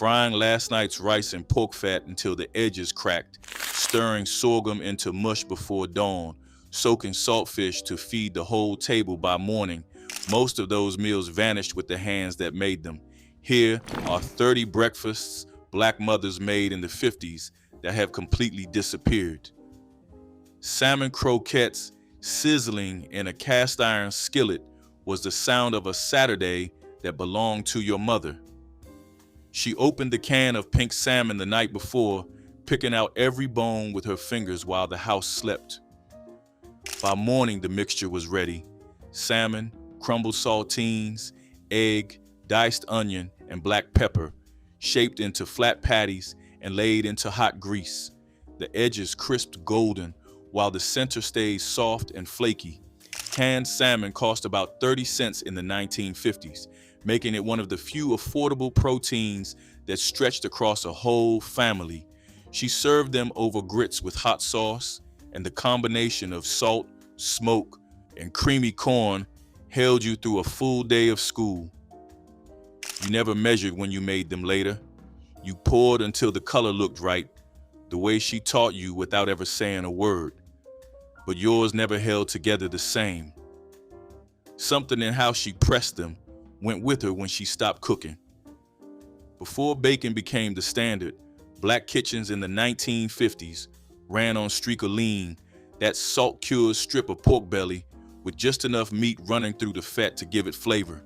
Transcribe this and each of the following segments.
frying last night's rice in pork fat until the edges cracked, stirring sorghum into mush before dawn, soaking saltfish to feed the whole table by morning. Most of those meals vanished with the hands that made them. Here are 30 breakfasts black mothers made in the 50s that have completely disappeared. Salmon croquettes sizzling in a cast iron skillet was the sound of a Saturday that belonged to your mother. She opened the can of pink salmon the night before, picking out every bone with her fingers while the house slept. By morning, the mixture was ready. Salmon, crumbled saltines, egg, diced onion, and black pepper, shaped into flat patties and laid into hot grease. The edges crisped golden, while the center stayed soft and flaky. Canned salmon cost about 30 cents in the 1950s, making it one of the few affordable proteins that stretched across a whole family. She served them over grits with hot sauce, and the combination of salt, smoke, and creamy corn held you through a full day of school. You never measured when you made them later. You poured until the color looked right, the way she taught you without ever saying a word. But yours never held together the same. Something in how she pressed them went with her when she stopped cooking. Before bacon became the standard, black kitchens in the 1950s ran on streak of lean, that salt-cured strip of pork belly with just enough meat running through the fat to give it flavor.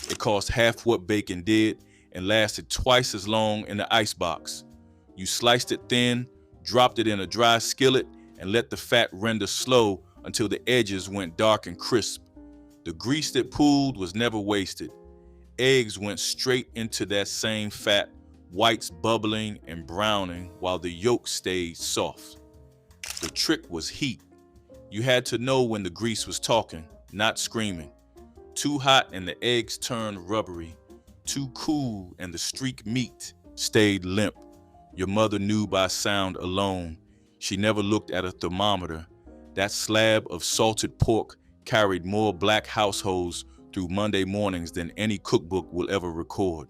It cost half what bacon did and lasted twice as long in the icebox. You sliced it thin, dropped it in a dry skillet, and let the fat render slow until the edges went dark and crisp. The grease that pooled was never wasted. Eggs went straight into that same fat, whites bubbling and browning while the yolk stayed soft. The trick was heat. You had to know when the grease was talking, not screaming. Too hot and the eggs turned rubbery. Too cool and the streak meat stayed limp. Your mother knew by sound alone. She never looked at a thermometer. That slab of salted pork carried more black households through Monday mornings than any cookbook will ever record.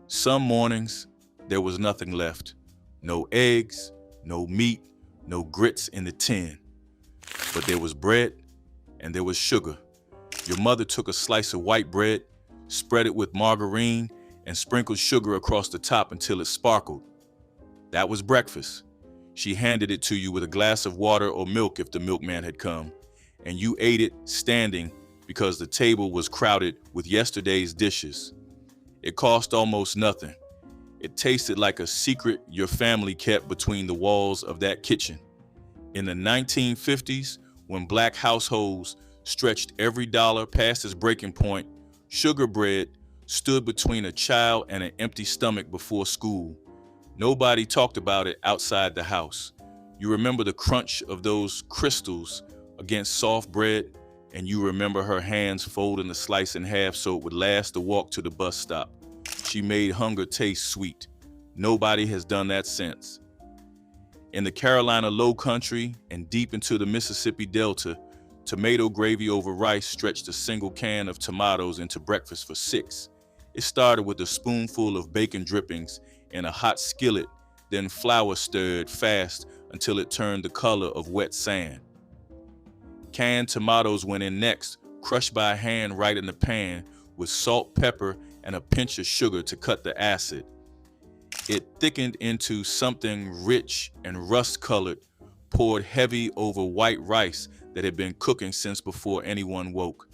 Some mornings, there was nothing left. No eggs, no meat, no grits in the tin. But there was bread and there was sugar. Your mother took a slice of white bread, spread it with margarine, and sprinkled sugar across the top until it sparkled. That was breakfast. She handed it to you with a glass of water or milk if the milkman had come, and you ate it standing because the table was crowded with yesterday's dishes. It cost almost nothing. It tasted like a secret your family kept between the walls of that kitchen. In the 1950s, when black households stretched every dollar past its breaking point, sugar bread stood between a child and an empty stomach before school. Nobody talked about it outside the house. You remember the crunch of those crystals against soft bread, and you remember her hands folding the slice in half so it would last the walk to the bus stop. She made hunger taste sweet. Nobody has done that since. In the Carolina Low Country and deep into the Mississippi Delta, tomato gravy over rice stretched a single can of tomatoes into breakfast for 6. It started with a spoonful of bacon drippings in a hot skillet, then flour stirred fast until it turned the color of wet sand. Canned tomatoes went in next, crushed by hand right in the pan with salt, pepper, and a pinch of sugar to cut the acid. It thickened into something rich and rust-colored, poured heavy over white rice that had been cooking since before anyone woke.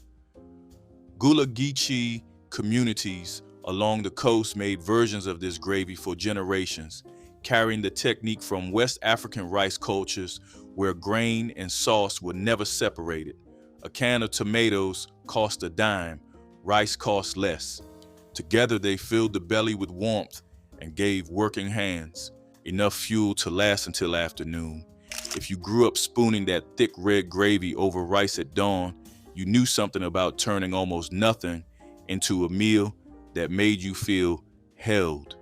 Gullah Geechee communities along the coast made versions of this gravy for generations, carrying the technique from West African rice cultures where grain and sauce were never separated. A can of tomatoes cost a dime, rice cost less. Together they filled the belly with warmth and gave working hands enough fuel to last until afternoon. If you grew up spooning that thick red gravy over rice at dawn, you knew something about turning almost nothing into a meal that made you feel held.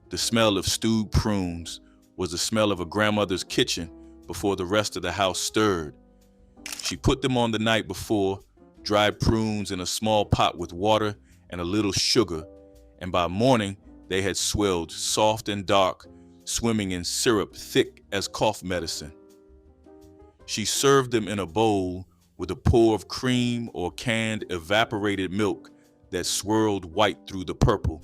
The smell of stewed prunes was the smell of a grandmother's kitchen before the rest of the house stirred. She put them on the night before, dried prunes in a small pot with water and a little sugar, and by morning, They had swelled, soft and dark, swimming in syrup thick as cough medicine. She served them in a bowl with a pour of cream or canned evaporated milk that swirled white through the purple.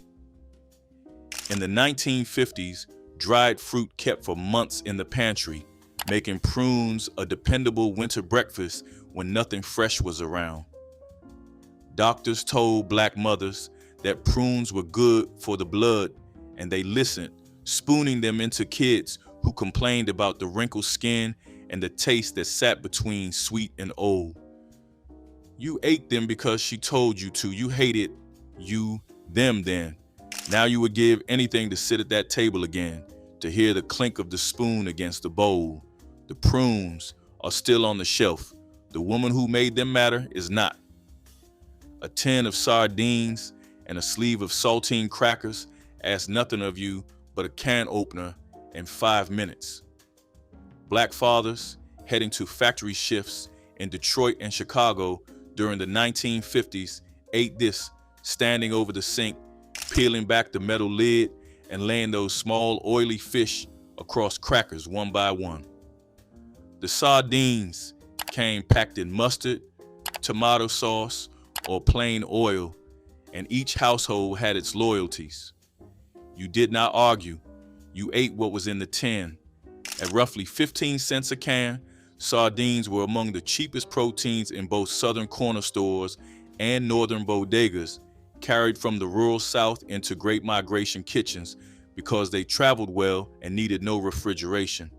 In the 1950s, dried fruit kept for months in the pantry, making prunes a dependable winter breakfast when nothing fresh was around. Doctors told black mothers that prunes were good for the blood, and they listened, spooning them into kids who complained about the wrinkled skin and the taste that sat between sweet and old. You ate them because she told you to. You hated them then. Now you would give anything to sit at that table again, to hear the clink of the spoon against the bowl. The prunes are still on the shelf. The woman who made them matter is not. A tin of sardines and a sleeve of saltine crackers ask nothing of you but a can opener in 5 minutes. Black fathers heading to factory shifts in Detroit and Chicago during the 1950s ate this, standing over the sink, peeling back the metal lid and laying those small oily fish across crackers one by one. The sardines came packed in mustard, tomato sauce, or plain oil, and each household had its loyalties. You did not argue. You ate what was in the tin. At roughly 15 cents a can, sardines were among the cheapest proteins in both southern corner stores and northern bodegas, carried from the rural South into Great Migration kitchens because they traveled well and needed no refrigeration.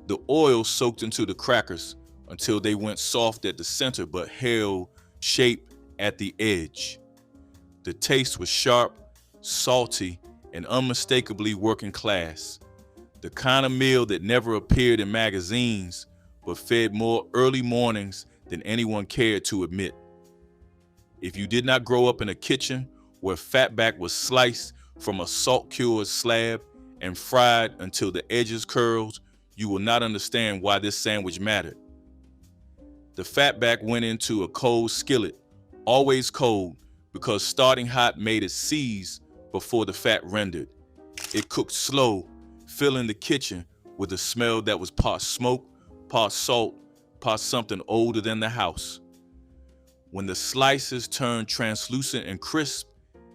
The oil soaked into the crackers until they went soft at the center but held shape at the edge. The taste was sharp, salty, and unmistakably working class. The kind of meal that never appeared in magazines but fed more early mornings than anyone cared to admit. If you did not grow up in a kitchen where fatback was sliced from a salt-cured slab and fried until the edges curled, you will not understand why this sandwich mattered. The fatback went into a cold skillet, always cold, because starting hot made it seize before the fat rendered. It cooked slow, filling the kitchen with a smell that was part smoke, part salt, part something older than the house. When the slices turned translucent and crisp,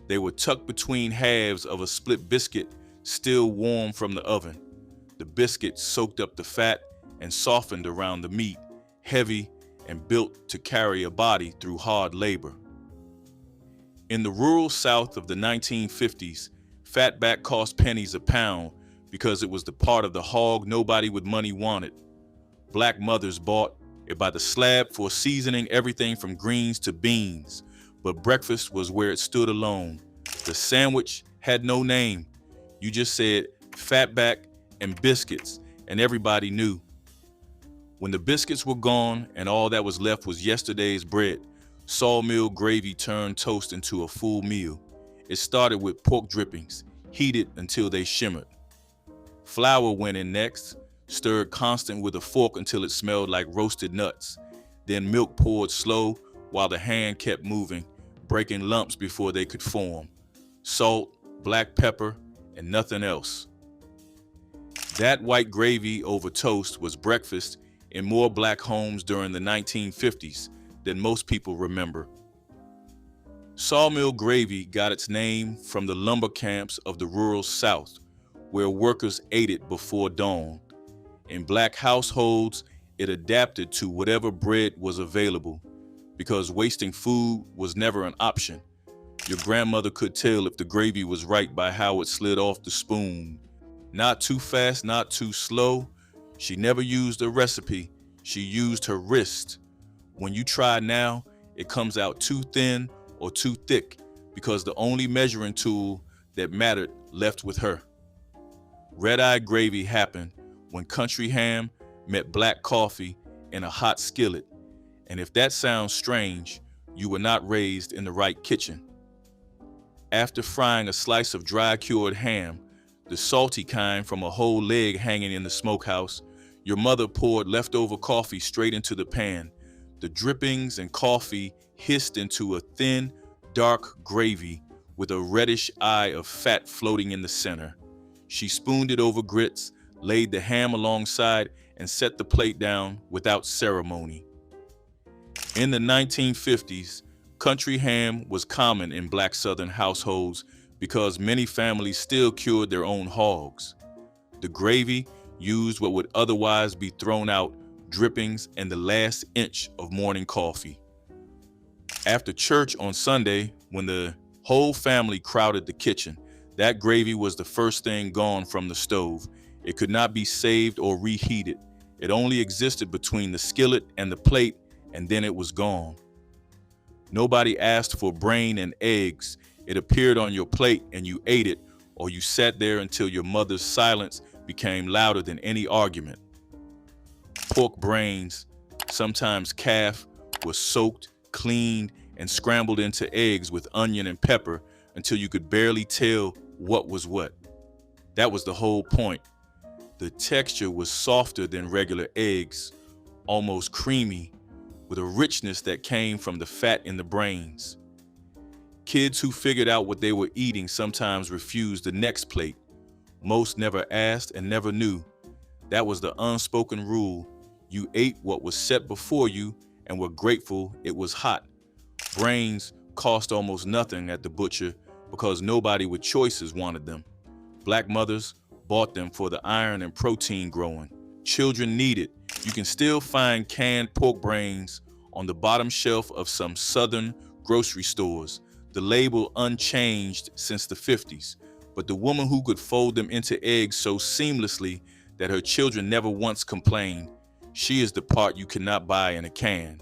they were tucked between halves of a split biscuit still warm from the oven. The biscuit soaked up the fat and softened around the meat, heavy and built to carry a body through hard labor. In the rural South of the 1950s, fatback cost pennies a pound because it was the part of the hog nobody with money wanted. Black mothers bought it by the slab for seasoning everything from greens to beans, but breakfast was where it stood alone. The sandwich had no name. You just said fatback and biscuits, and everybody knew. When the biscuits were gone and all that was left was yesterday's bread, Sawmill gravy turned toast into a full meal. It started with pork drippings, heated until they shimmered. Flour went in next, stirred constant with a fork until it smelled like roasted nuts. Then milk poured slow while the hand kept moving, breaking lumps before they could form. Salt, black pepper, and nothing else. That white gravy over toast was breakfast in more black homes during the 1950s than most people remember. Sawmill gravy got its name from the lumber camps of the rural South, where workers ate it before dawn. In black households, it adapted to whatever bread was available, because wasting food was never an option. Your grandmother could tell if the gravy was right by how it slid off the spoon. Not too fast, not too slow. She never used a recipe. She used her wrist. When you try now, it comes out too thin or too thick because the only measuring tool that mattered left with her. Red-eye gravy happened when country ham met black coffee in a hot skillet. And if that sounds strange, you were not raised in the right kitchen. After frying a slice of dry-cured ham, the salty kind from a whole leg hanging in the smokehouse, your mother poured leftover coffee straight into the pan. The drippings and coffee hissed into a thin, dark gravy with a reddish eye of fat floating in the center. She spooned it over grits, laid the ham alongside, and set the plate down without ceremony. In the 1950s, country ham was common in Black Southern households because many families still cured their own hogs. The gravy used what would otherwise be thrown out, drippings, and the last inch of morning coffee. After church on Sunday, when the whole family crowded the kitchen, that gravy was the first thing gone from the stove. It could not be saved or reheated. It only existed between the skillet and the plate, and then it was gone. Nobody asked for brain and eggs. It appeared on your plate and you ate it, or you sat there until your mother's silence became louder than any argument. Pork brains, sometimes calf, were soaked, cleaned, and scrambled into eggs with onion and pepper until you could barely tell what was what. That was the whole point. The texture was softer than regular eggs, almost creamy, with a richness that came from the fat in the brains. Kids who figured out what they were eating sometimes refused the next plate. Most never asked and never knew. That was the unspoken rule. You ate what was set before you and were grateful it was hot. Brains cost almost nothing at the butcher because nobody with choices wanted them. Black mothers bought them for the iron and protein growing. Children need it. You can still find canned pork brains on the bottom shelf of some southern grocery stores, the label unchanged since the 50s. But the woman who could fold them into eggs so seamlessly that her children never once complained, she is the part you cannot buy in a can.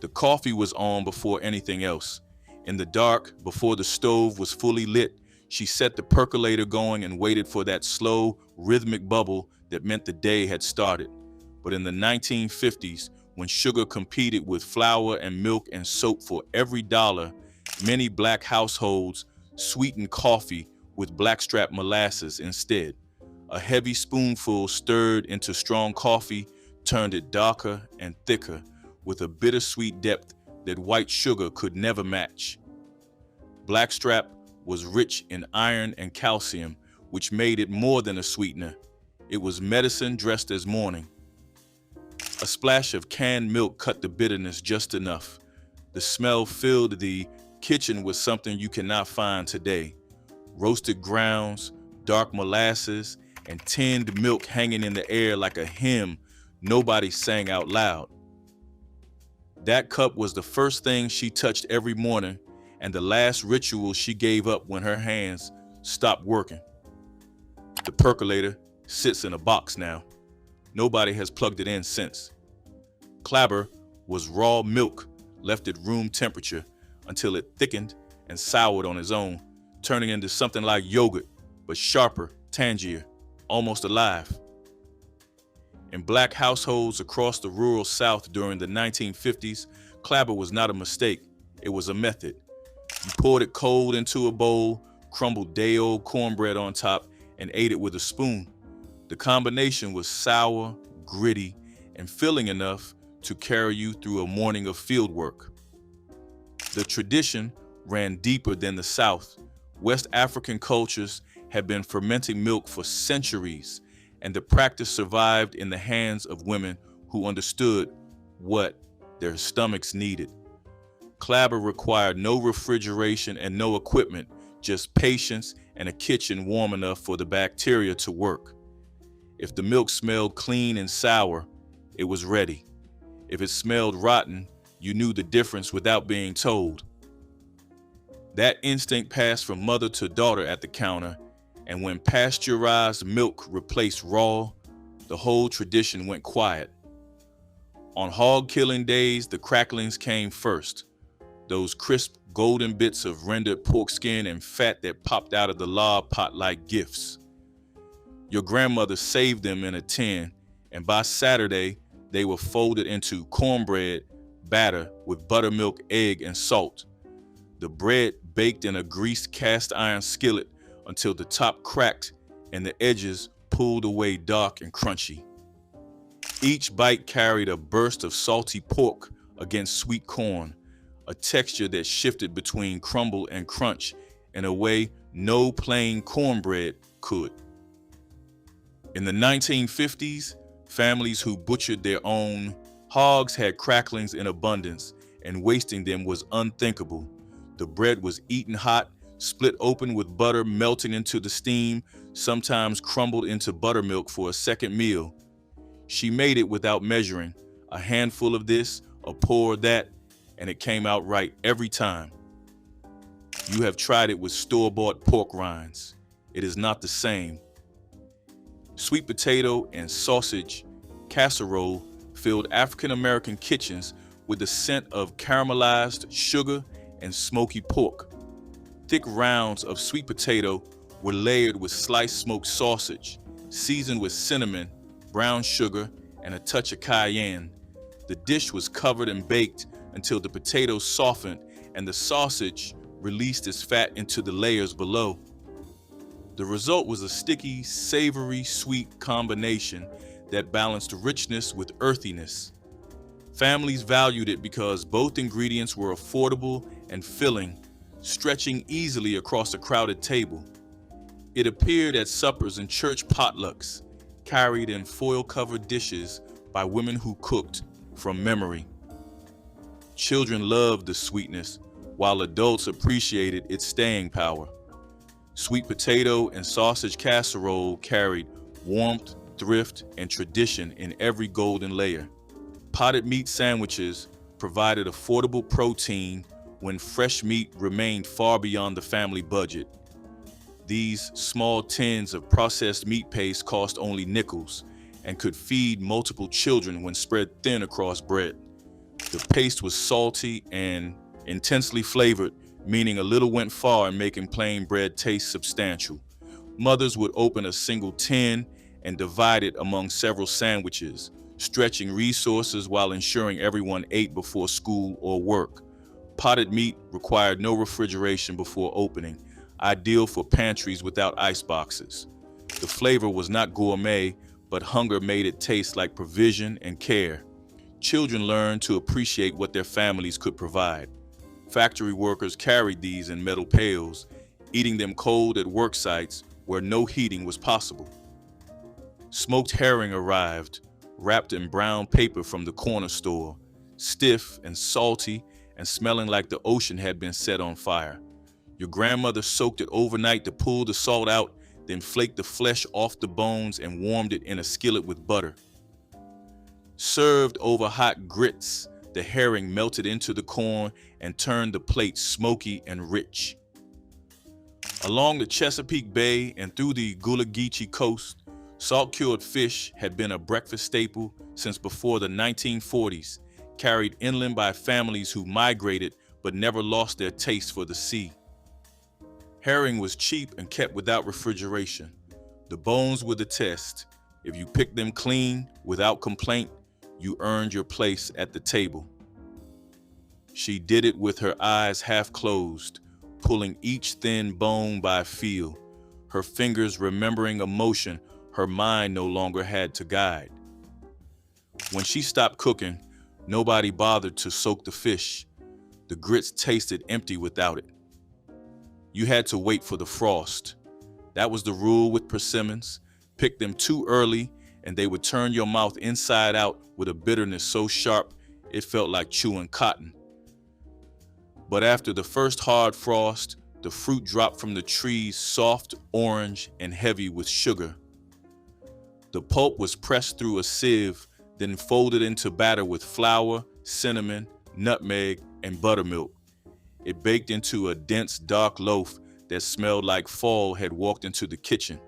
The coffee was on before anything else. In the dark, before the stove was fully lit, she set the percolator going and waited for that slow, rhythmic bubble that meant the day had started. But in the 1950s, when sugar competed with flour and milk and soap for every dollar, many Black households sweetened coffee with blackstrap molasses instead. A heavy spoonful stirred into strong coffee turned it darker and thicker, with a bittersweet depth that white sugar could never match. Blackstrap was rich in iron and calcium, which made it more than a sweetener. It was medicine dressed as morning. A splash of canned milk cut the bitterness just enough. The smell filled the kitchen with something you cannot find today. Roasted grounds, dark molasses, and tinned milk hanging in the air like a hymn nobody sang out loud. That cup was the first thing she touched every morning and the last ritual she gave up when her hands stopped working. The percolator sits in a box now. Nobody has plugged it in since. Clabber was raw milk left at room temperature until it thickened and soured on its own, turning into something like yogurt, but sharper, tangier, almost alive. In Black households across the rural South during the 1950s, Clabber was not a mistake, it was a method. You poured it cold into a bowl, crumbled day-old cornbread on top, and ate it with a spoon. The combination was sour, gritty, and filling enough to carry you through a morning of field work. The tradition ran deeper than the South. West African cultures had been fermenting milk for centuries, and the practice survived in the hands of women who understood what their stomachs needed. Clabber required no refrigeration and no equipment, just patience and a kitchen warm enough for the bacteria to work. If the milk smelled clean and sour, it was ready. If it smelled rotten, you knew the difference without being told. That instinct passed from mother to daughter at the counter, and when pasteurized milk replaced raw, the whole tradition went quiet. On hog killing days, the cracklings came first. Those crisp golden bits of rendered pork skin and fat that popped out of the lard pot like gifts. Your grandmother saved them in a tin, and by Saturday, they were folded into cornbread batter with buttermilk, egg, and salt. The bread baked in a greased cast iron skillet until the top cracked and the edges pulled away dark and crunchy. Each bite carried a burst of salty pork against sweet corn, a texture that shifted between crumble and crunch in a way no plain cornbread could. In the 1950s, families who butchered their own hogs had cracklings in abundance, and wasting them was unthinkable. The bread was eaten hot, split open with butter melting into the steam, sometimes crumbled into buttermilk for a second meal. She made it without measuring, a handful of this, a pour of that, and it came out right every time. You have tried it with store-bought pork rinds. It is not the same. Sweet potato and sausage casserole filled African-American kitchens with the scent of caramelized sugar and smoky pork. Thick rounds of sweet potato were layered with sliced smoked sausage, seasoned with cinnamon, brown sugar, and a touch of cayenne. The dish was covered and baked until the potatoes softened and the sausage released its fat into the layers below. The result was a sticky, savory, sweet combination that balanced richness with earthiness. Families valued it because both ingredients were affordable and filling, stretching easily across a crowded table. It appeared at suppers and church potlucks, carried in foil-covered dishes by women who cooked from memory. Children loved the sweetness, while adults appreciated its staying power. Sweet potato and sausage casserole carried warmth, thrift, and tradition in every golden layer. Potted meat sandwiches provided affordable protein when fresh meat remained far beyond the family budget. These small tins of processed meat paste cost only nickels and could feed multiple children when spread thin across bread. The paste was salty and intensely flavored, meaning a little went far in making plain bread taste substantial. Mothers would open a single tin and divide it among several sandwiches, stretching resources while ensuring everyone ate before school or work. Potted meat required no refrigeration before opening, ideal for pantries without ice boxes. The flavor was not gourmet, but hunger made it taste like provision and care. Children learned to appreciate what their families could provide. Factory workers carried these in metal pails, eating them cold at work sites where no heating was possible. Smoked herring arrived, wrapped in brown paper from the corner store, stiff and salty and smelling like the ocean had been set on fire. Your grandmother soaked it overnight to pull the salt out, then flaked the flesh off the bones and warmed it in a skillet with butter. Served over hot grits, the herring melted into the corn and turned the plate smoky and rich. Along the Chesapeake Bay and through the Gullah Geechee coast, salt-cured fish had been a breakfast staple since before the 1940s, carried inland by families who migrated but never lost their taste for the sea. Herring was cheap and kept without refrigeration. The bones were the test. If you picked them clean, without complaint, you earned your place at the table. She did it with her eyes half closed, pulling each thin bone by feel, her fingers remembering a motion her mind no longer had to guide. When she stopped cooking, nobody bothered to soak the fish. The grits tasted empty without it. You had to wait for the frost. That was the rule with persimmons. Pick them too early and they would turn your mouth inside out with a bitterness so sharp it felt like chewing cotton. But after the first hard frost, the fruit dropped from the trees soft, orange, and heavy with sugar. The pulp was pressed through a sieve, then folded into batter with flour, cinnamon, nutmeg, and buttermilk. It baked into a dense, dark loaf that smelled like fall had walked into the kitchen.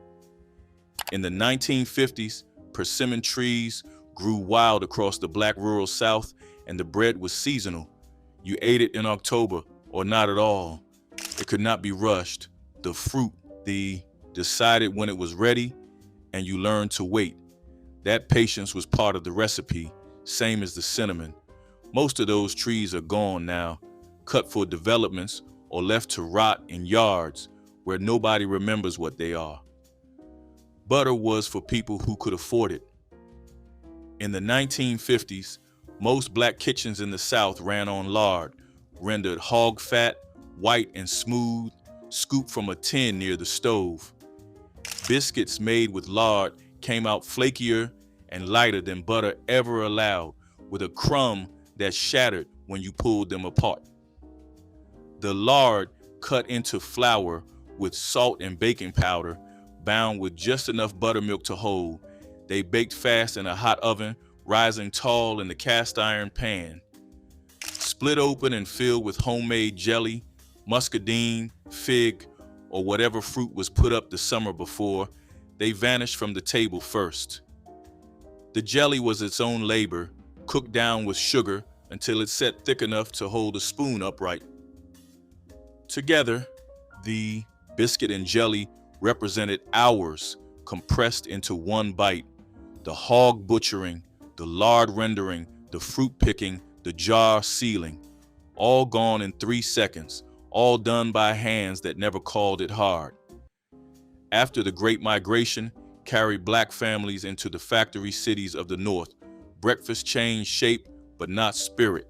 In the 1950s, persimmon trees grew wild across the black rural South, and the bread was seasonal. You ate it in October or not at all. It could not be rushed. The fruit, decided when it was ready, and you learned to wait. That patience was part of the recipe, same as the cinnamon. Most of those trees are gone now, cut for developments or left to rot in yards where nobody remembers what they are. Butter was for people who could afford it. In the 1950s, most black kitchens in the South ran on lard, rendered hog fat, white and smooth, scooped from a tin near the stove. Biscuits made with lard came out flakier and lighter than butter ever allowed, with a crumb that shattered when you pulled them apart. The lard cut into flour with salt and baking powder, bound with just enough buttermilk to hold. They baked fast in a hot oven, rising tall in the cast iron pan. Split open and filled with homemade jelly, muscadine, fig, or whatever fruit was put up the summer before, they vanished from the table first. The jelly was its own labor, cooked down with sugar until it set thick enough to hold a spoon upright. Together, the biscuit and jelly represented hours compressed into one bite. The hog butchering, the lard rendering, the fruit picking, the jar sealing, all gone in 3 seconds, all done by hands that never called it hard. After the Great Migration carried black families into the factory cities of the North, breakfast changed shape but not spirit.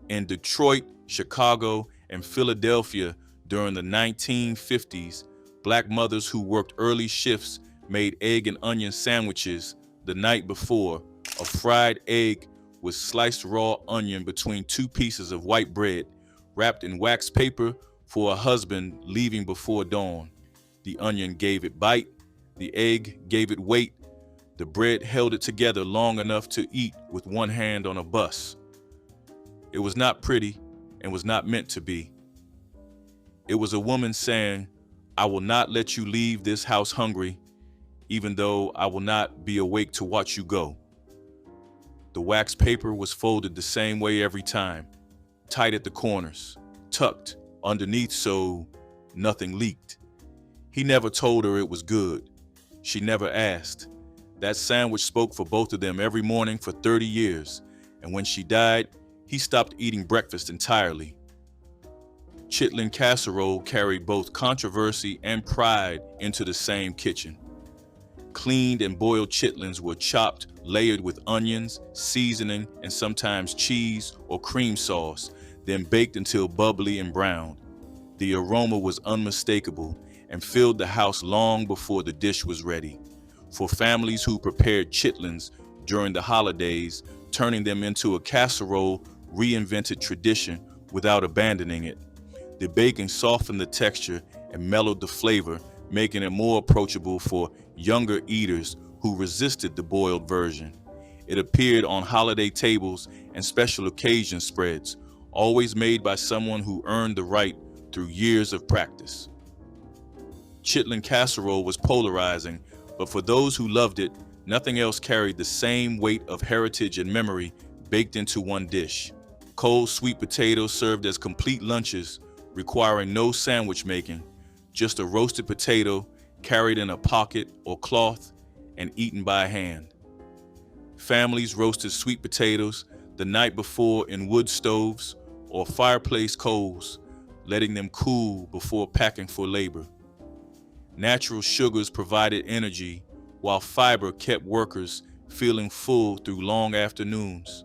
In Detroit, Chicago, and Philadelphia during the 1950s, black mothers who worked early shifts made egg and onion sandwiches the night before, a fried egg with sliced raw onion between 2 pieces of white bread, wrapped in wax paper for a husband leaving before dawn. The onion gave it bite, the egg gave it weight, the bread held it together long enough to eat with one hand on a bus. It was not pretty and was not meant to be. It was a woman saying, "I will not let you leave this house hungry, even though I will not be awake to watch you go." The wax paper was folded the same way every time, tight at the corners, tucked underneath so nothing leaked. He never told her it was good. She never asked. That sandwich spoke for both of them every morning for 30 years, and when she died, he stopped eating breakfast entirely. Chitlin casserole carried both controversy and pride into the same kitchen. Cleaned and boiled chitlins were chopped, layered with onions, seasoning, and sometimes cheese or cream sauce, then baked until bubbly and browned. The aroma was unmistakable and filled the house long before the dish was ready. For families who prepared chitlins during the holidays, turning them into a casserole reinvented tradition without abandoning it. The baking softened the texture and mellowed the flavor, making it more approachable for younger eaters who resisted the boiled version. It appeared on holiday tables and special occasion spreads, always made by someone who earned the right through years of practice. Chitlin casserole was polarizing, but for those who loved it, nothing else carried the same weight of heritage and memory baked into one dish. Cold sweet potatoes served as complete lunches, requiring no sandwich making, just a roasted potato carried in a pocket or cloth and eaten by hand. Families roasted sweet potatoes the night before in wood stoves or fireplace coals, letting them cool before packing for labor. Natural sugars provided energy, while fiber kept workers feeling full through long afternoons.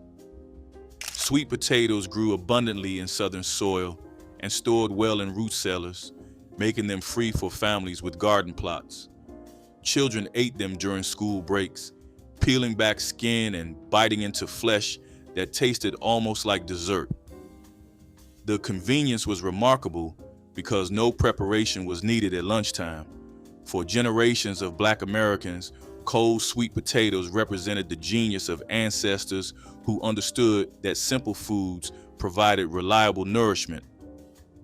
Sweet potatoes grew abundantly in southern soil and stored well in root cellars, making them free for families with garden plots. Children ate them during school breaks, peeling back skin and biting into flesh that tasted almost like dessert. The convenience was remarkable because no preparation was needed at lunchtime. For generations of Black Americans, cold sweet potatoes represented the genius of ancestors who understood that simple foods provided reliable nourishment.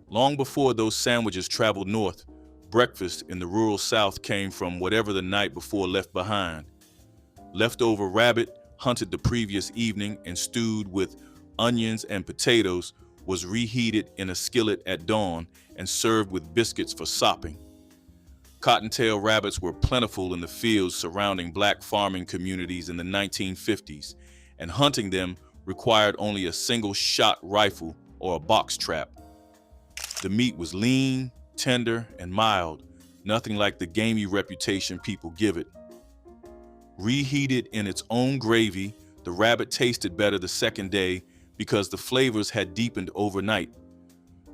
Long before those sandwiches traveled north, breakfast in the rural South came from whatever the night before left behind. Leftover rabbit, hunted the previous evening and stewed with onions and potatoes, was reheated in a skillet at dawn and served with biscuits for sopping. Cottontail rabbits were plentiful in the fields surrounding Black farming communities in the 1950s, and hunting them required only a single-shot rifle or a box trap. The meat was lean, tender, and mild, nothing like the gamey reputation people give it. Reheated in its own gravy, the rabbit tasted better the second day, because the flavors had deepened overnight.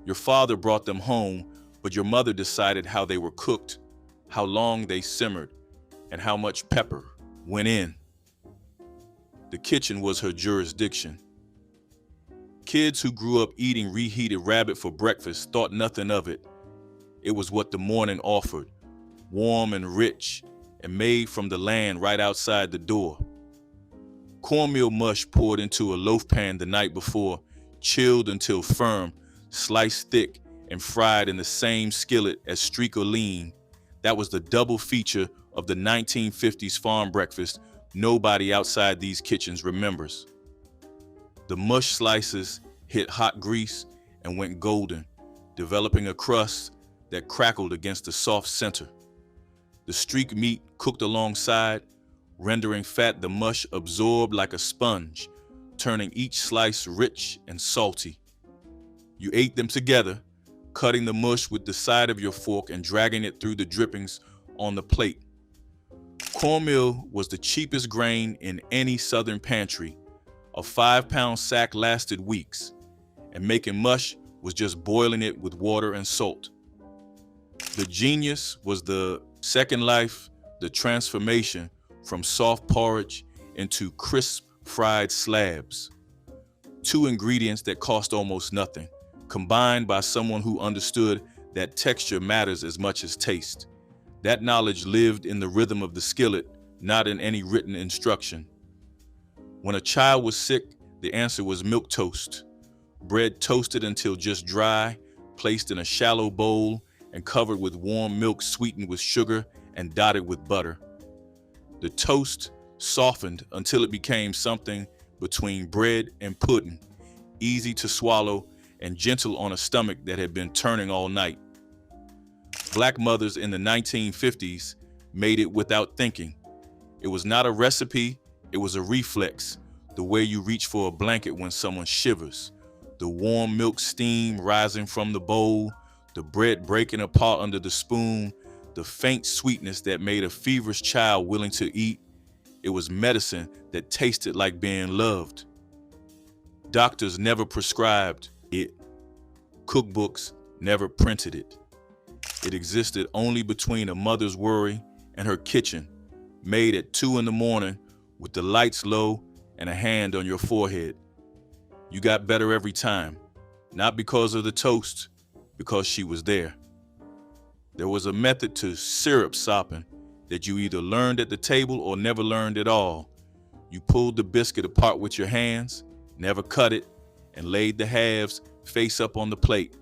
Your father brought them home, but your mother decided how they were cooked, how long they simmered, and how much pepper went in. The kitchen was her jurisdiction. Kids who grew up eating reheated rabbit for breakfast thought nothing of it. It was what the morning offered, warm and rich, and made from the land right outside the door. Cornmeal mush poured into a loaf pan the night before, chilled until firm, sliced thick, and fried in the same skillet as streak or lean. That was the double feature of the 1950s farm breakfast nobody outside these kitchens remembers. The mush slices hit hot grease and went golden, developing a crust that crackled against the soft center. The streak meat cooked alongside, rendering fat the mush absorbed like a sponge, turning each slice rich and salty. You ate them together, cutting the mush with the side of your fork and dragging it through the drippings on the plate. Cornmeal was the cheapest grain in any southern pantry. A 5-pound sack lasted weeks, and making mush was just boiling it with water and salt. The genius was the second life, the transformation from soft porridge into crisp fried slabs. 2 ingredients that cost almost nothing, combined by someone who understood that texture matters as much as taste. That knowledge lived in the rhythm of the skillet, not in any written instruction. When a child was sick, the answer was milk toast. Bread toasted until just dry, placed in a shallow bowl, and covered with warm milk sweetened with sugar and dotted with butter. The toast softened until it became something between bread and pudding, easy to swallow and gentle on a stomach that had been turning all night. Black mothers in the 1950s made it without thinking. It was not a recipe, it was a reflex, the way you reach for a blanket when someone shivers, the warm milk steam rising from the bowl, the bread breaking apart under the spoon, the faint sweetness that made a feverish child willing to eat. It was medicine that tasted like being loved. Doctors never prescribed it. Cookbooks never printed it. It existed only between a mother's worry and her kitchen, made at 2 a.m. with the lights low and a hand on your forehead. You got better every time, not because of the toast, because she was there. There was a method to syrup soppin that you either learned at the table or never learned at all. You pulled the biscuit apart with your hands, never cut it, and laid the halves face up on the plate.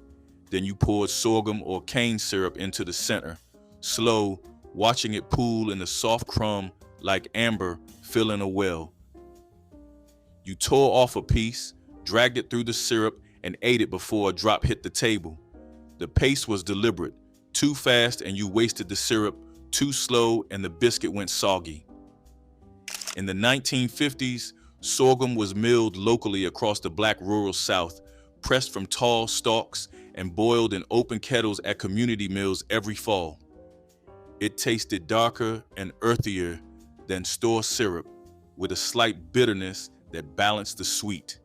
Then you poured sorghum or cane syrup into the center, slow, watching it pool in the soft crumb like amber filling a well. You tore off a piece, dragged it through the syrup, and ate it before a drop hit the table. The pace was deliberate. Too fast and you wasted the syrup, too slow and the biscuit went soggy. In the 1950s, sorghum was milled locally across the Black rural South, pressed from tall stalks and boiled in open kettles at community mills every fall. It tasted darker and earthier than store syrup, with a slight bitterness that balanced the sweet.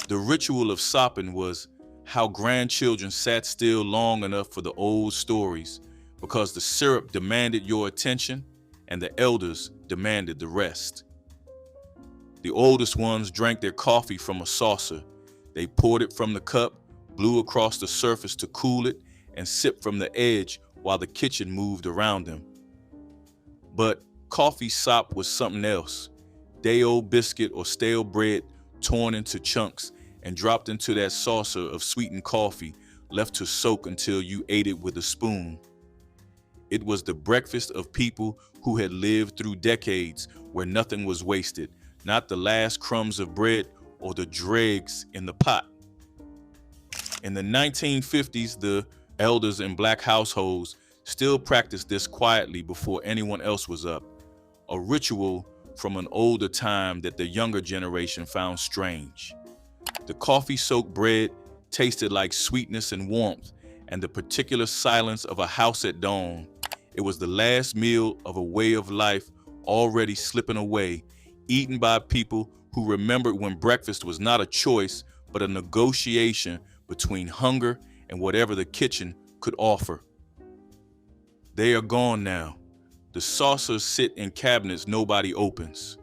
The ritual of soppin was how grandchildren sat still long enough for the old stories, because the syrup demanded your attention and the elders demanded the rest. The oldest ones drank their coffee from a saucer. They poured it from the cup, blew across the surface to cool it, and sipped from the edge while the kitchen moved around them. But coffee sop was something else. Day-old biscuit or stale bread torn into chunks and dropped into that saucer of sweetened coffee, left to soak until you ate it with a spoon. It was the breakfast of people who had lived through decades where nothing was wasted, not the last crumbs of bread or the dregs in the pot. In the 1950s, the elders in Black households still practiced this quietly before anyone else was up, a ritual from an older time that the younger generation found strange. The coffee-soaked bread tasted like sweetness and warmth and the particular silence of a house at dawn. It was the last meal of a way of life already slipping away, eaten by people who remembered when breakfast was not a choice, but a negotiation between hunger and whatever the kitchen could offer. They are gone now. The saucers sit in cabinets nobody opens.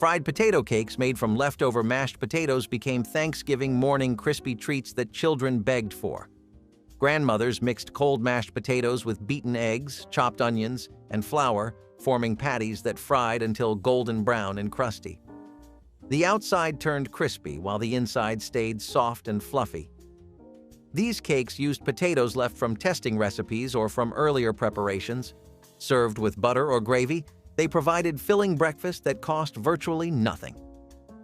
Fried potato cakes made from leftover mashed potatoes became Thanksgiving morning crispy treats that children begged for. Grandmothers mixed cold mashed potatoes with beaten eggs, chopped onions, and flour, forming patties that fried until golden brown and crusty. The outside turned crispy while the inside stayed soft and fluffy. These cakes used potatoes left from testing recipes or from earlier preparations. Served with butter or gravy, they provided filling breakfast that cost virtually nothing.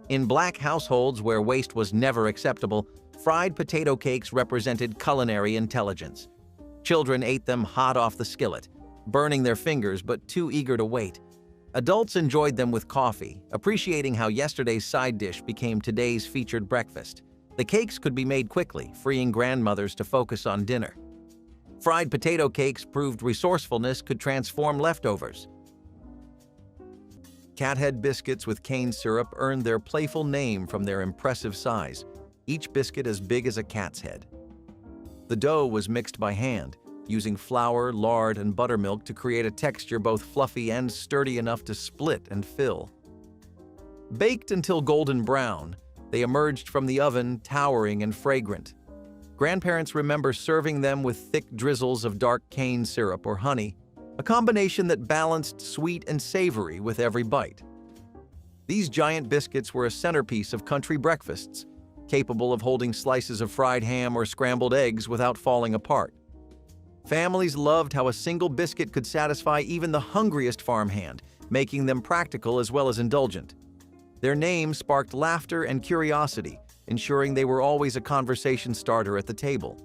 In Black households where waste was never acceptable, fried potato cakes represented culinary intelligence. Children ate them hot off the skillet, burning their fingers but too eager to wait. Adults enjoyed them with coffee, appreciating how yesterday's side dish became today's featured breakfast. The cakes could be made quickly, freeing grandmothers to focus on dinner. Fried potato cakes proved resourcefulness could transform leftovers. Cathead biscuits with cane syrup earned their playful name from their impressive size, each biscuit as big as a cat's head. The dough was mixed by hand, using flour, lard, and buttermilk to create a texture both fluffy and sturdy enough to split and fill. Baked until golden brown, they emerged from the oven towering and fragrant. Grandparents remember serving them with thick drizzles of dark cane syrup or honey, a combination that balanced sweet and savory with every bite. These giant biscuits were a centerpiece of country breakfasts, capable of holding slices of fried ham or scrambled eggs without falling apart. Families loved how a single biscuit could satisfy even the hungriest farmhand, making them practical as well as indulgent. Their name sparked laughter and curiosity, ensuring they were always a conversation starter at the table.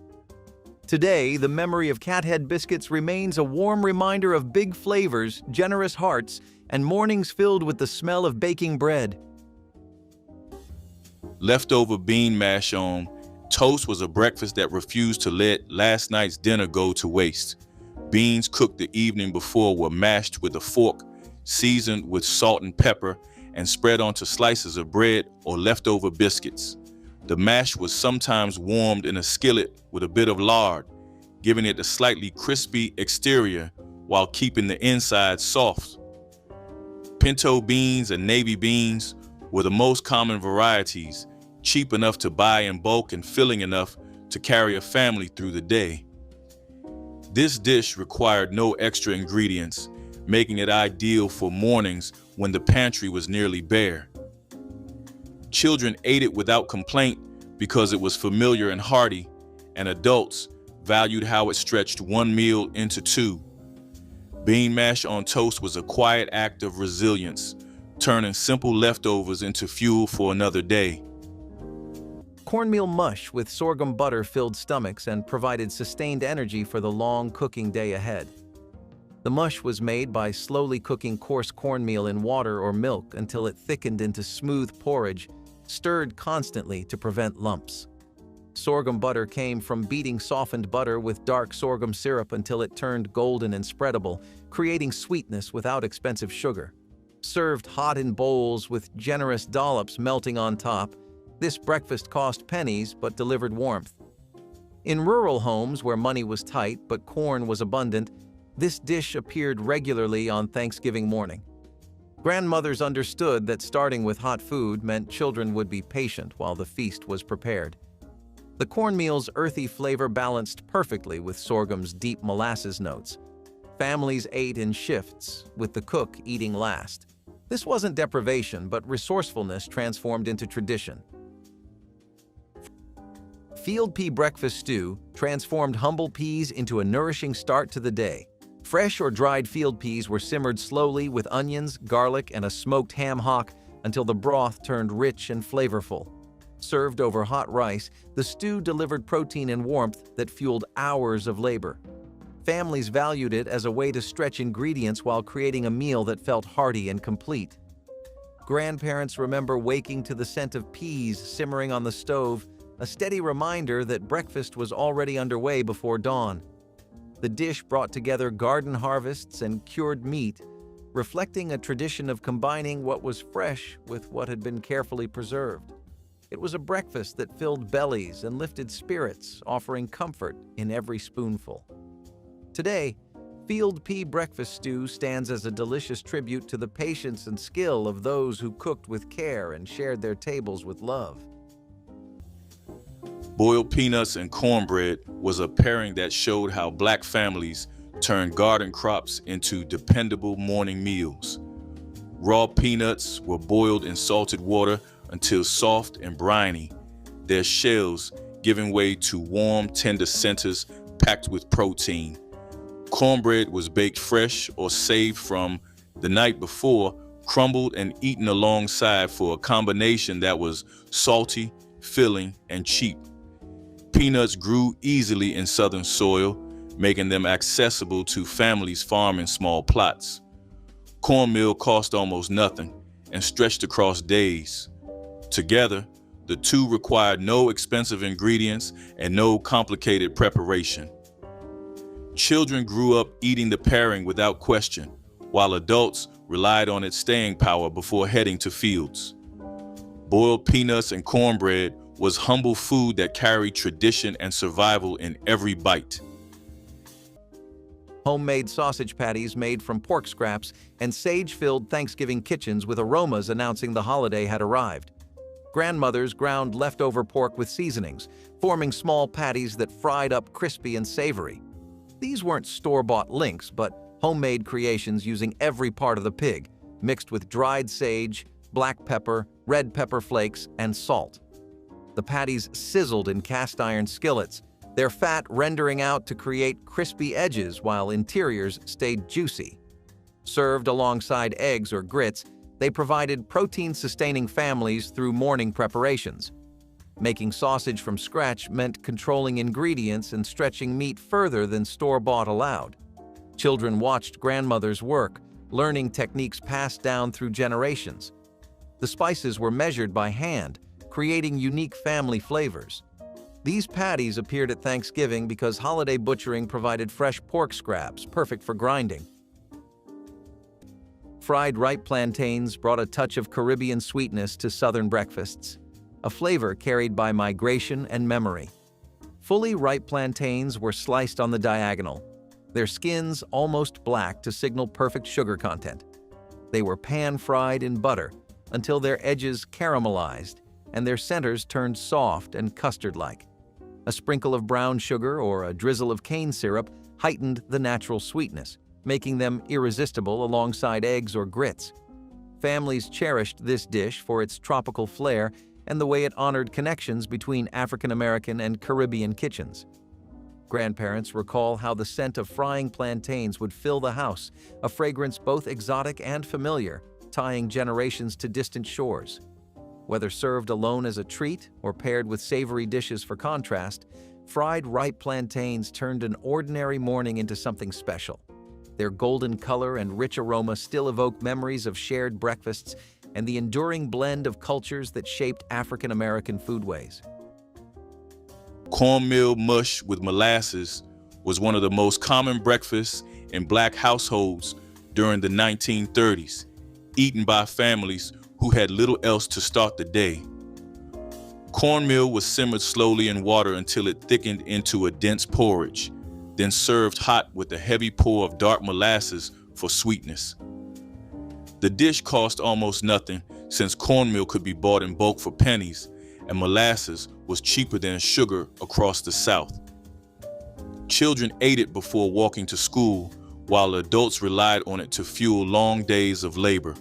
Today, the memory of Cathead biscuits remains a warm reminder of big flavors, generous hearts, and mornings filled with the smell of baking bread. Leftover bean mash on toast was a breakfast that refused to let last night's dinner go to waste. Beans cooked the evening before were mashed with a fork, seasoned with salt and pepper, and spread onto slices of bread or leftover biscuits. The mash was sometimes warmed in a skillet with a bit of lard, giving it a slightly crispy exterior while keeping the inside soft. Pinto beans and navy beans were the most common varieties, cheap enough to buy in bulk and filling enough to carry a family through the day. This dish required no extra ingredients, making it ideal for mornings when the pantry was nearly bare. Children ate it without complaint because it was familiar and hearty, and adults valued how it stretched one meal into two. Bean mash on toast was a quiet act of resilience, turning simple leftovers into fuel for another day. Cornmeal mush with sorghum butter filled stomachs and provided sustained energy for the long cooking day ahead. The mush was made by slowly cooking coarse cornmeal in water or milk until it thickened into smooth porridge, stirred constantly to prevent lumps. Sorghum butter came from beating softened butter with dark sorghum syrup until it turned golden and spreadable, creating sweetness without expensive sugar. Served hot in bowls with generous dollops melting on top, this breakfast cost pennies but delivered warmth. In rural homes where money was tight but corn was abundant, this dish appeared regularly on Thanksgiving morning. Grandmothers understood that starting with hot food meant children would be patient while the feast was prepared. The cornmeal's earthy flavor balanced perfectly with sorghum's deep molasses notes. Families ate in shifts, with the cook eating last. This wasn't deprivation, but resourcefulness transformed into tradition. Field pea breakfast stew transformed humble peas into a nourishing start to the day. Fresh or dried field peas were simmered slowly with onions, garlic, and a smoked ham hock until the broth turned rich and flavorful. Served over hot rice, the stew delivered protein and warmth that fueled hours of labor. Families valued it as a way to stretch ingredients while creating a meal that felt hearty and complete. Grandparents remember waking to the scent of peas simmering on the stove, a steady reminder that breakfast was already underway before dawn. The dish brought together garden harvests and cured meat, reflecting a tradition of combining what was fresh with what had been carefully preserved. It was a breakfast that filled bellies and lifted spirits, offering comfort in every spoonful. Today, field pea breakfast stew stands as a delicious tribute to the patience and skill of those who cooked with care and shared their tables with love. Boiled peanuts and cornbread was a pairing that showed how Black families turned garden crops into dependable morning meals. Raw peanuts were boiled in salted water until soft and briny, their shells giving way to warm, tender centers packed with protein. Cornbread was baked fresh or saved from the night before, crumbled and eaten alongside for a combination that was salty, filling, and cheap. Peanuts grew easily in southern soil, making them accessible to families farming small plots. Cornmeal cost almost nothing and stretched across days. Together, the two required no expensive ingredients and no complicated preparation. Children grew up eating the pairing without question, while adults relied on its staying power before heading to fields. Boiled peanuts and cornbread was humble food that carried tradition and survival in every bite. Homemade sausage patties made from pork scraps and sage-filled Thanksgiving kitchens with aromas announcing the holiday had arrived. Grandmothers ground leftover pork with seasonings, forming small patties that fried up crispy and savory. These weren't store-bought links, but homemade creations using every part of the pig, mixed with dried sage, black pepper, red pepper flakes, and salt. The patties sizzled in cast-iron skillets, their fat rendering out to create crispy edges while interiors stayed juicy. Served alongside eggs or grits, they provided protein-sustaining families through morning preparations. Making sausage from scratch meant controlling ingredients and stretching meat further than store-bought allowed. Children watched grandmothers work, learning techniques passed down through generations. The spices were measured by hand, creating unique family flavors. These patties appeared at Thanksgiving because holiday butchering provided fresh pork scraps, perfect for grinding. Fried ripe plantains brought a touch of Caribbean sweetness to Southern breakfasts, a flavor carried by migration and memory. Fully ripe plantains were sliced on the diagonal, their skins almost black to signal perfect sugar content. They were pan-fried in butter until their edges caramelized and their centers turned soft and custard-like. A sprinkle of brown sugar or a drizzle of cane syrup heightened the natural sweetness, making them irresistible alongside eggs or grits. Families cherished this dish for its tropical flair and the way it honored connections between African American and Caribbean kitchens. Grandparents recall how the scent of frying plantains would fill the house, a fragrance both exotic and familiar, tying generations to distant shores. Whether served alone as a treat or paired with savory dishes for contrast, fried ripe plantains turned an ordinary morning into something special. Their golden color and rich aroma still evoke memories of shared breakfasts and the enduring blend of cultures that shaped African American foodways. Cornmeal mush with molasses was one of the most common breakfasts in Black households during the 1930s, eaten by families who had little else to start the day. Cornmeal was simmered slowly in water until it thickened into a dense porridge, then served hot with a heavy pour of dark molasses for sweetness. The dish cost almost nothing since cornmeal could be bought in bulk for pennies and molasses was cheaper than sugar across the South. Children ate it before walking to school, while adults relied on it to fuel long days of labor.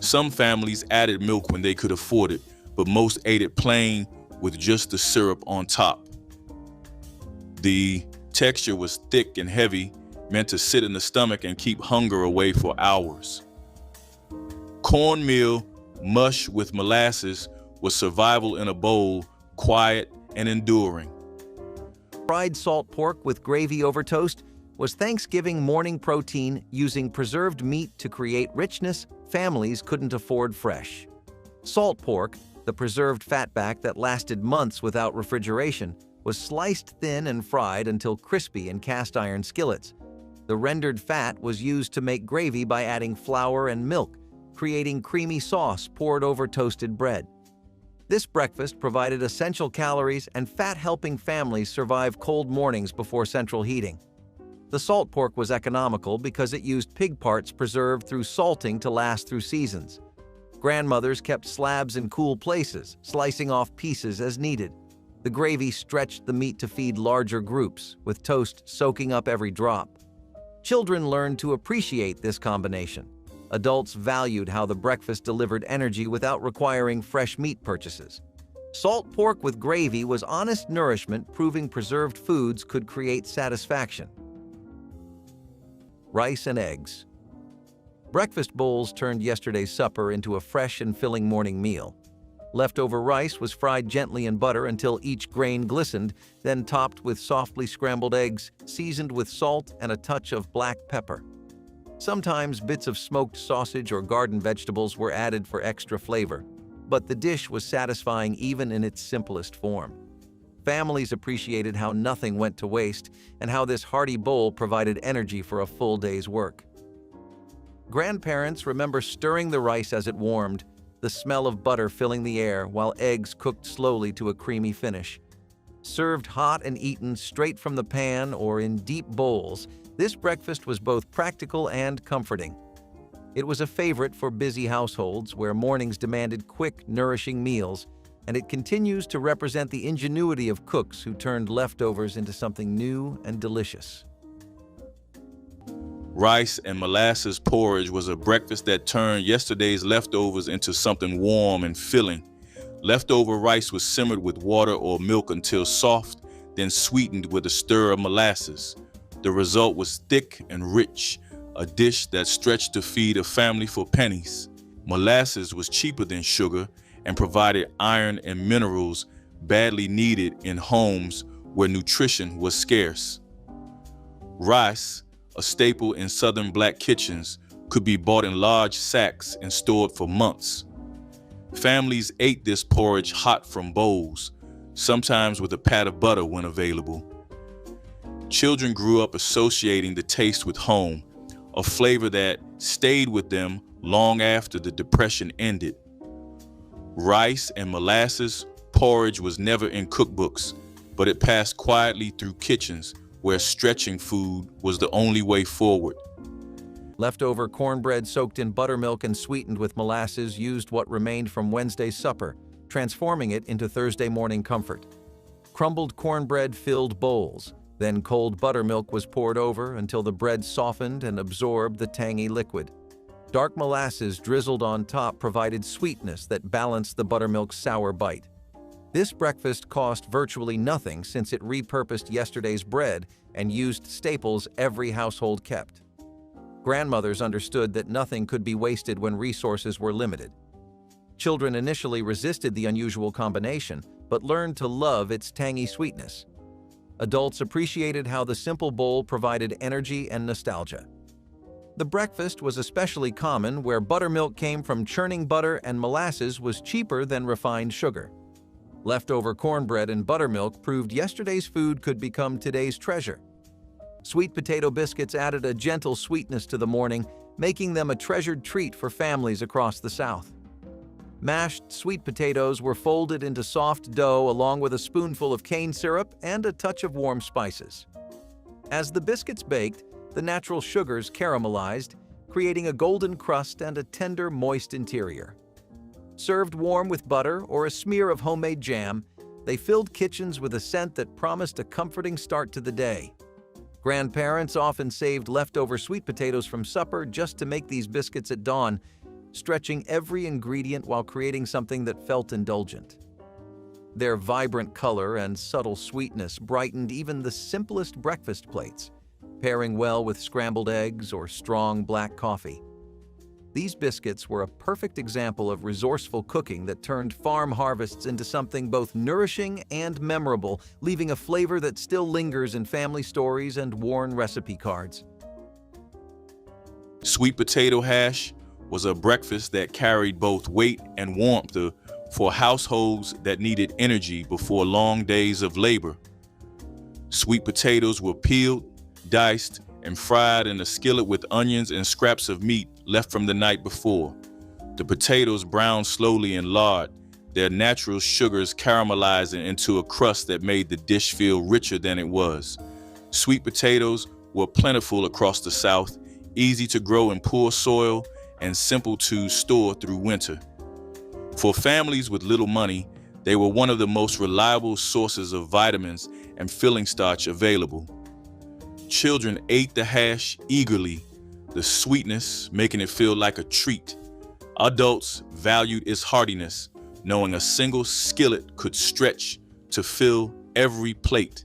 Some families added milk when they could afford it, but most ate it plain with just the syrup on top. The texture was thick and heavy, meant to sit in the stomach and keep hunger away for hours. Cornmeal mush with molasses was survival in a bowl, quiet and enduring. Fried salt pork with gravy over toast was Thanksgiving morning protein using preserved meat to create richness families couldn't afford fresh. Salt pork, the preserved fatback that lasted months without refrigeration, was sliced thin and fried until crispy in cast-iron skillets. The rendered fat was used to make gravy by adding flour and milk, creating creamy sauce poured over toasted bread. This breakfast provided essential calories and fat, helping families survive cold mornings before central heating. The salt pork was economical because it used pig parts preserved through salting to last through seasons. Grandmothers kept slabs in cool places, slicing off pieces as needed. The gravy stretched the meat to feed larger groups, with toast soaking up every drop. Children learned to appreciate this combination. Adults valued how the breakfast delivered energy without requiring fresh meat purchases. Salt pork with gravy was honest nourishment, proving preserved foods could create satisfaction. Rice and eggs. Breakfast bowls turned yesterday's supper into a fresh and filling morning meal. Leftover rice was fried gently in butter until each grain glistened, then topped with softly scrambled eggs, seasoned with salt and a touch of black pepper. Sometimes bits of smoked sausage or garden vegetables were added for extra flavor, but the dish was satisfying even in its simplest form. Families appreciated how nothing went to waste and how this hearty bowl provided energy for a full day's work. Grandparents remember stirring the rice as it warmed, the smell of butter filling the air while eggs cooked slowly to a creamy finish. Served hot and eaten straight from the pan or in deep bowls, this breakfast was both practical and comforting. It was a favorite for busy households where mornings demanded quick, nourishing meals, and it continues to represent the ingenuity of cooks who turned leftovers into something new and delicious. Rice and molasses porridge was a breakfast that turned yesterday's leftovers into something warm and filling. Leftover rice was simmered with water or milk until soft, then sweetened with a stir of molasses. The result was thick and rich, a dish that stretched to feed a family for pennies. Molasses was cheaper than sugar and provided iron and minerals badly needed in homes where nutrition was scarce. Rice, a staple in southern black kitchens, could be bought in large sacks and stored for months. Families ate this porridge hot from bowls, sometimes with a pat of butter when available. Children grew up associating the taste with home, a flavor that stayed with them long after the Depression ended. Rice and molasses porridge was never in cookbooks, but it passed quietly through kitchens where stretching food was the only way forward. Leftover cornbread soaked in buttermilk and sweetened with molasses used what remained from Wednesday's supper, transforming it into Thursday morning comfort. Crumbled cornbread filled bowls, then cold buttermilk was poured over until the bread softened and absorbed the tangy liquid. Dark molasses drizzled on top provided sweetness that balanced the buttermilk's sour bite. This breakfast cost virtually nothing since it repurposed yesterday's bread and used staples every household kept. Grandmothers understood that nothing could be wasted when resources were limited. Children initially resisted the unusual combination, but learned to love its tangy sweetness. Adults appreciated how the simple bowl provided energy and nostalgia. The breakfast was especially common where buttermilk came from churning butter and molasses was cheaper than refined sugar. Leftover cornbread and buttermilk proved yesterday's food could become today's treasure. Sweet potato biscuits added a gentle sweetness to the morning, making them a treasured treat for families across the South. Mashed sweet potatoes were folded into soft dough along with a spoonful of cane syrup and a touch of warm spices. As the biscuits baked, the natural sugars caramelized, creating a golden crust and a tender, moist interior. Served warm with butter or a smear of homemade jam, they filled kitchens with a scent that promised a comforting start to the day. Grandparents often saved leftover sweet potatoes from supper just to make these biscuits at dawn, stretching every ingredient while creating something that felt indulgent. Their vibrant color and subtle sweetness brightened even the simplest breakfast plates, pairing well with scrambled eggs or strong black coffee. These biscuits were a perfect example of resourceful cooking that turned farm harvests into something both nourishing and memorable, leaving a flavor that still lingers in family stories and worn recipe cards. Sweet potato hash was a breakfast that carried both weight and warmth for households that needed energy before long days of labor. Sweet potatoes were peeled, diced, and fried in a skillet with onions and scraps of meat left from the night before. The potatoes browned slowly in lard, their natural sugars caramelizing into a crust that made the dish feel richer than it was. Sweet potatoes were plentiful across the South, easy to grow in poor soil and simple to store through winter. For families with little money, they were one of the most reliable sources of vitamins and filling starch available. Children ate the hash eagerly, the sweetness making it feel like a treat. Adults valued its heartiness, knowing a single skillet could stretch to fill every plate.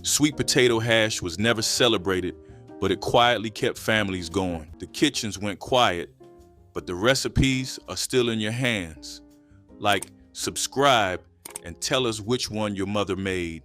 Sweet potato hash was never celebrated, but it quietly kept families going. The kitchens went quiet, but the recipes are still in your hands. Like, subscribe and tell us which one your mother made.